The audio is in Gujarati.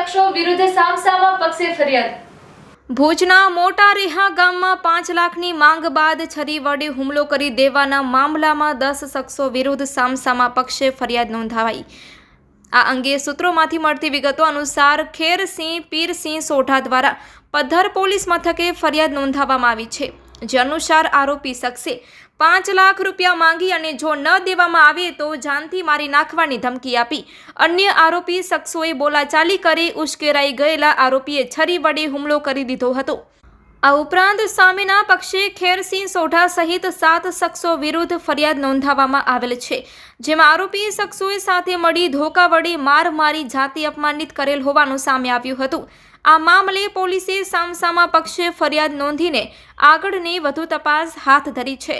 શખ્સો વિરુદ્ધ સામસામા પક્ષે ફરિયાદ। ભુજના મોટા રેહા ગામમાં 5 લાખની માંગ બાદ છરી વડે હુમલો કરી દેવાના મામલામાં 10 શખ્સો વિરુદ્ધ સામસામા પક્ષે ફરિયાદ નોંધાવાઈ। આ અંગે સૂત્રોમાંથી મળતી વિગતો અનુસાર ખેરસિંહ પીરસિંહ સોઢા દ્વારા પદ્ધર પોલીસ મથકે ફરિયાદ નોંધાવવામાં આવી છે, જે અનુસાર આરોપી શખ્સે 5 લાખ રૂપિયા માંગી અને જો ન દેવામાં આવે તો જાનથી મારી નાખવાની ધમકી આપી અન્ય આરોપી શખ્સોએ બોલાચાલી કરી ઉશ્કેરાઈ ગયેલા આરોપીએ છરી વડે હુમલો કરી દીધો હતો। આ ઉપરાંત સામેના પક્ષે ખેરસિંહ સોઢા સહિત 7 શખ્સો વિરુદ્ધ ફરિયાદ નોંધાવવામાં આવેલ છે, જેમાં આરોપી શખ્સોએ સાથે મળી ધોકા વડે માર મારી જાતિ અપમાનિત કરેલ હોવાનું સામે આવ્યું હતું। આ મામલે પોલીસે સામસામા પક્ષે ફરિયાદ નોંધીને આગળની વધુ તપાસ હાથ ધરી છે।